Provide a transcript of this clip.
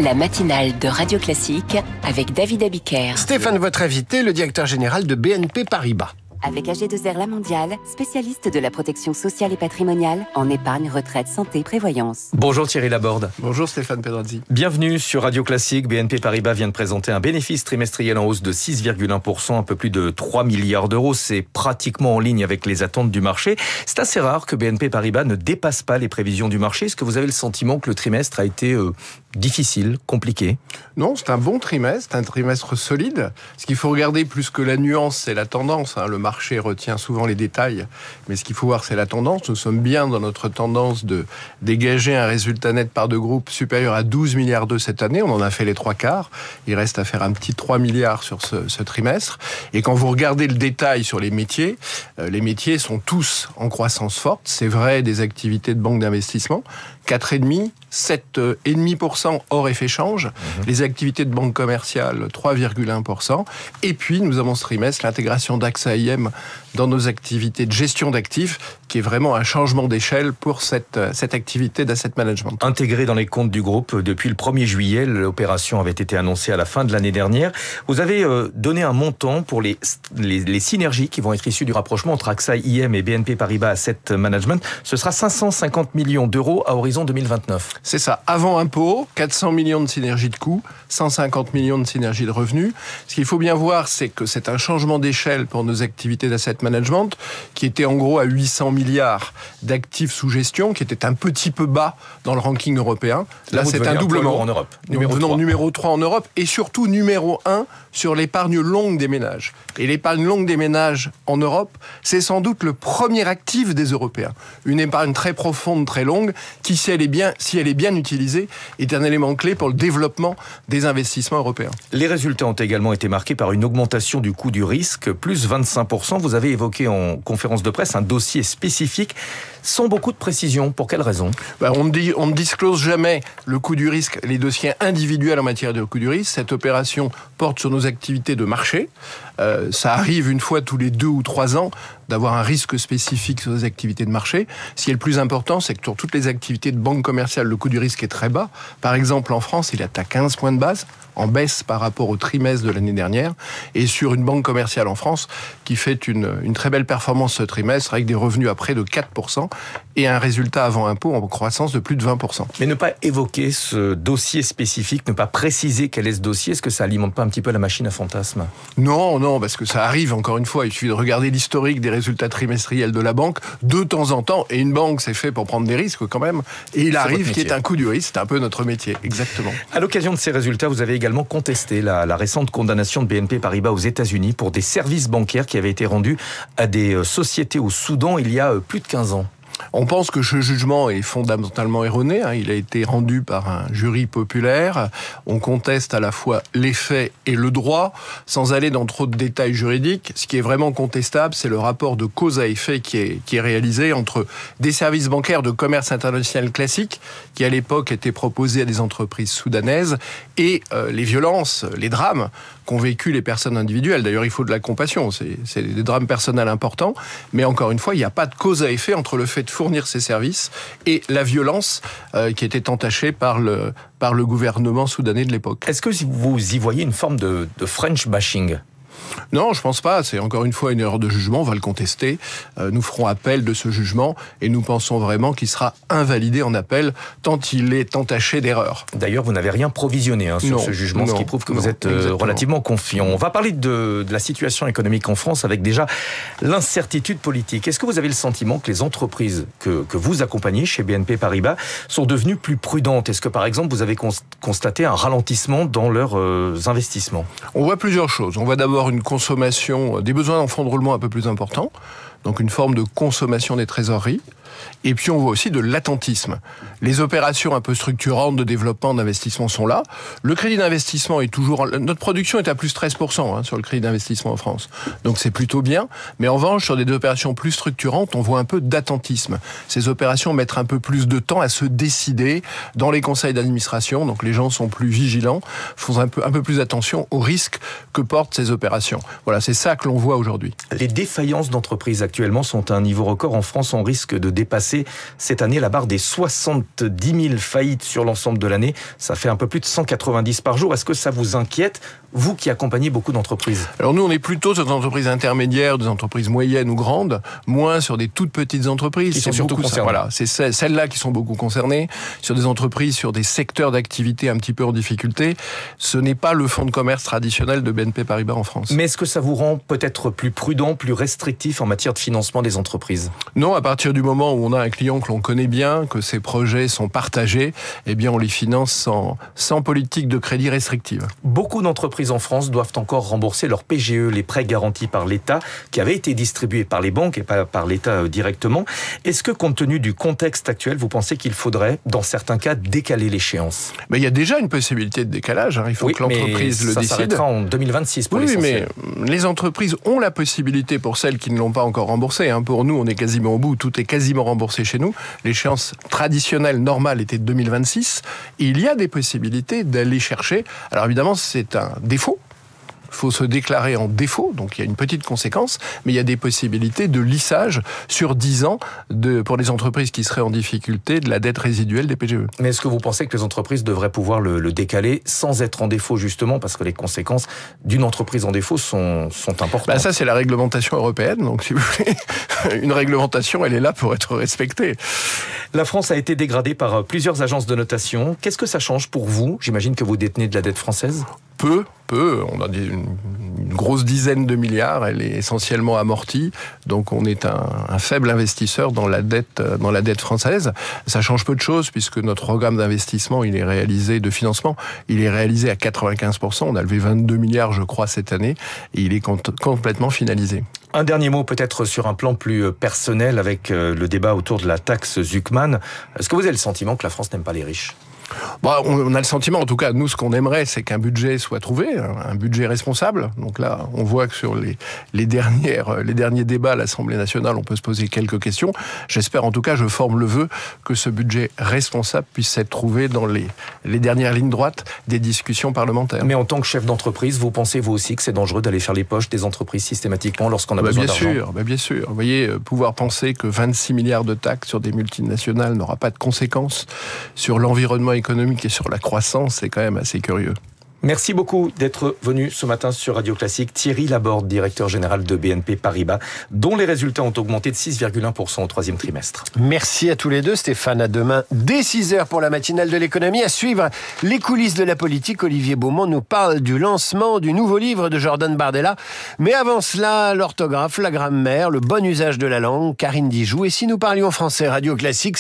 La matinale de Radio Classique avec David Abiker. Stéphane, votre invité, le directeur général de BNP Paribas. Avec AG2R La Mondiale, spécialiste de la protection sociale et patrimoniale en épargne, retraite, santé, prévoyance. Bonjour Thierry Laborde. Bonjour Stéphane Pedrazzi. Bienvenue sur Radio Classique. BNP Paribas vient de présenter un bénéfice trimestriel en hausse de 6,1%, un peu plus de 3 milliards d'euros. C'est pratiquement en ligne avec les attentes du marché. C'est assez rare que BNP Paribas ne dépasse pas les prévisions du marché. Est-ce que vous avez le sentiment que le trimestre a été difficile, compliqué? Non, c'est un bon trimestre, un trimestre solide. Ce qu'il faut regarder plus que la nuance, c'est la tendance. Le marché retient souvent les détails, mais ce qu'il faut voir, c'est la tendance. Nous sommes bien dans notre tendance de dégager un résultat net part de groupe supérieur à 12 milliards d'euros cette année. On en a fait les 3/4. Il reste à faire un petit 3 milliards sur ce trimestre. Et quand vous regardez le détail sur les métiers sont tous en croissance forte. C'est vrai des activités de banque d'investissement, 4,5%, 7,5% hors effet change. Les activités de banque commerciale, 3,1%. Et puis, nous avons ce trimestre l'intégration d'AXA IM dans nos activités de gestion d'actifs, qui est vraiment un changement d'échelle pour cette activité d'asset management. Intégrée dans les comptes du groupe depuis le 1er juillet, l'opération avait été annoncée à la fin de l'année dernière. Vous avez donné un montant pour les synergies qui vont être issues du rapprochement entre AXA IM et BNP Paribas Asset Management. Ce sera 550 millions d'euros à horizon 2029. C'est ça. Avant impôt, 400 millions de synergies de coûts, 150 millions de synergies de revenus. Ce qu'il faut bien voir, c'est que c'est un changement d'échelle pour nos activités d'asset management, qui était en gros à 800 milliards d'actifs sous gestion, qui était un petit peu bas dans le ranking européen. Là, c'est un doublement. En Europe. Numéro 3 en Europe et surtout numéro 1 sur l'épargne longue des ménages. Et l'épargne longue des ménages en Europe, c'est sans doute le premier actif des Européens. Une épargne très profonde, très longue, qui, si elle est bien utilisée, est un élément clé pour le développement des investissements européens. Les résultats ont également été marqués par une augmentation du coût du risque, plus 25%. Vous avez évoqué en conférence de presse un dossier spécifique, sans beaucoup de précision. Pour quelle raison ? On ne disclose jamais le coût du risque, les dossiers individuels en matière de coût du risque. Cette opération porte sur nos activités de marché. Ça arrive une fois tous les 2 ou 3 ans d'avoir un risque spécifique sur les activités de marché. Ce qui est le plus important, c'est que sur toutes les activités de banque commerciale, le coût du risque est très bas. Par exemple, en France, il est à 15 points de base, en baisse par rapport au trimestre de l'année dernière. Et sur une banque commerciale en France, qui fait une très belle performance ce trimestre, avec des revenus à près de 4% et un résultat avant impôt en croissance de plus de 20%. Mais ne pas évoquer ce dossier spécifique, ne pas préciser quel est ce dossier, est-ce que ça alimente pas un petit peu la machine à fantasmes ? Non, parce que ça arrive, encore une fois, il suffit de regarder l'historique des résultats trimestriels de la banque, de temps en temps, et une banque, c'est fait pour prendre des risques quand même, et il arrive qu'il y ait un coût du risque, c'est un peu notre métier, exactement. À l'occasion de ces résultats, vous avez également contesté la récente condamnation de BNP Paribas aux États-Unis pour des services bancaires qui avaient été rendus à des sociétés au Soudan il y a plus de 15 ans. On pense que ce jugement est fondamentalement erroné. Il a été rendu par un jury populaire. On conteste à la fois les faits et le droit, sans aller dans trop de détails juridiques. Ce qui est vraiment contestable, c'est le rapport de cause à effet qui est réalisé entre des services bancaires de commerce international classique, qui à l'époque étaient proposés à des entreprises soudanaises, et les violences, les drames qu'ont vécu les personnes individuelles. D'ailleurs, il faut de la compassion. C'est des drames personnels importants. Mais encore une fois, il n'y a pas de cause à effet entre le fait de fournir ces services et la violence qui était entachée par le gouvernement soudanais de l'époque. Est-ce que vous y voyez une forme de French bashing ? Non, je pense pas. C'est encore une fois une erreur de jugement. On va le contester. Nous ferons appel de ce jugement et nous pensons vraiment qu'il sera invalidé en appel tant il est entaché d'erreur. D'ailleurs, vous n'avez rien provisionné sur ce jugement, ce qui prouve que vous êtes relativement confiant. On va parler de la situation économique en France avec déjà l'incertitude politique. Est-ce que vous avez le sentiment que les entreprises que vous accompagnez chez BNP Paribas sont devenues plus prudentes ? Est-ce que, par exemple, vous avez constaté un ralentissement dans leurs investissements ? On voit plusieurs choses. On voit d'abord une consommation, des besoins en fonds de roulement un peu plus importants, donc une forme de consommation des trésoreries. Et puis on voit aussi de l'attentisme. Les opérations un peu structurantes de développement, d'investissement sont là. Le crédit d'investissement est toujours... Notre production est à plus 13% sur le crédit d'investissement en France. Donc c'est plutôt bien. Mais en revanche, sur des opérations plus structurantes, on voit un peu d'attentisme. Ces opérations mettent un peu plus de temps à se décider dans les conseils d'administration. Donc les gens sont plus vigilants, font un peu plus attention aux risques que portent ces opérations. Voilà, c'est ça que l'on voit aujourd'hui. Les défaillances d'entreprises actuelles actuellement sont à un niveau record. En France, on risque de dépasser cette année la barre des 70 000 faillites sur l'ensemble de l'année. Ça fait un peu plus de 190 par jour. Est-ce que ça vous inquiète, vous qui accompagnez beaucoup d'entreprises? Alors nous, on est plutôt sur des entreprises intermédiaires, des entreprises moyennes ou grandes, moins sur des toutes petites entreprises. Qui sont surtout concernées. Voilà, c'est celles-là qui sont beaucoup concernées. Sur des entreprises, sur des secteurs d'activité un petit peu en difficulté, ce n'est pas le fonds de commerce traditionnel de BNP Paribas en France. Mais est-ce que ça vous rend peut-être plus prudent, plus restrictif en matière de financement des entreprises? Non, à partir du moment où on a un client que l'on connaît bien, que ses projets sont partagés, eh bien on les finance sans politique de crédit restrictive. Beaucoup d'entreprises en France doivent encore rembourser leurs PGE, les prêts garantis par l'État, qui avaient été distribués par les banques et pas par l'État directement. Est-ce que, compte tenu du contexte actuel, vous pensez qu'il faudrait, dans certains cas, décaler l'échéance? Mais il y a déjà une possibilité de décalage. Il faut que l'entreprise le décide. Ça s'arrêtera en 2026 pour l'essentiel. Oui, mais les entreprises ont la possibilité, pour celles qui ne l'ont pas encore remboursé. Pour nous, on est quasiment au bout. Tout est quasiment remboursé chez nous. L'échéance traditionnelle, normale, était de 2026. Et il y a des possibilités d'aller chercher. Alors évidemment, c'est un défaut. Il faut se déclarer en défaut, donc il y a une petite conséquence, mais il y a des possibilités de lissage sur 10 ans pour les entreprises qui seraient en difficulté de la dette résiduelle des PGE. Mais est-ce que vous pensez que les entreprises devraient pouvoir le décaler sans être en défaut, justement, parce que les conséquences d'une entreprise en défaut sont importantes? Ça, c'est la réglementation européenne, donc si vous voulez, une réglementation, elle est là pour être respectée. La France a été dégradée par plusieurs agences de notation. Qu'est-ce que ça change pour vous? J'imagine que vous détenez de la dette française. Peu. On a une grosse dizaine de milliards, elle est essentiellement amortie, donc on est un faible investisseur dans la dette française. Ça change peu de choses puisque notre programme d'investissement, de financement, il est réalisé à 95%. On a levé 22 milliards, je crois, cette année, et il est complètement finalisé. Un dernier mot peut-être sur un plan plus personnel avec le débat autour de la taxe Zuckman. Est-ce que vous avez le sentiment que la France n'aime pas les riches? On a le sentiment, en tout cas, nous, ce qu'on aimerait, c'est qu'un budget soit trouvé, un budget responsable. Donc là, on voit que sur les derniers débats à l'Assemblée nationale, on peut se poser quelques questions. J'espère, en tout cas, je forme le vœu que ce budget responsable puisse être trouvé dans les dernières lignes droites des discussions parlementaires. Mais en tant que chef d'entreprise, vous pensez, vous aussi, que c'est dangereux d'aller faire les poches des entreprises systématiquement lorsqu'on a besoin d'argent? Bien sûr. Vous voyez, pouvoir penser que 26 milliards de taxes sur des multinationales n'aura pas de conséquences sur l'environnement économique et sur la croissance, c'est quand même assez curieux. Merci beaucoup d'être venu ce matin sur Radio Classique. Thierry Laborde, directeur général de BNP Paribas, dont les résultats ont augmenté de 6,1% au troisième trimestre. Merci à tous les deux. Stéphane, à demain dès 6h pour la matinale de l'économie. À suivre les coulisses de la politique. Olivier Beaumont nous parle du lancement du nouveau livre de Jordan Bardella. Mais avant cela, l'orthographe, la grammaire, le bon usage de la langue, Karine Dijoux. Et si nous parlions français, Radio Classique,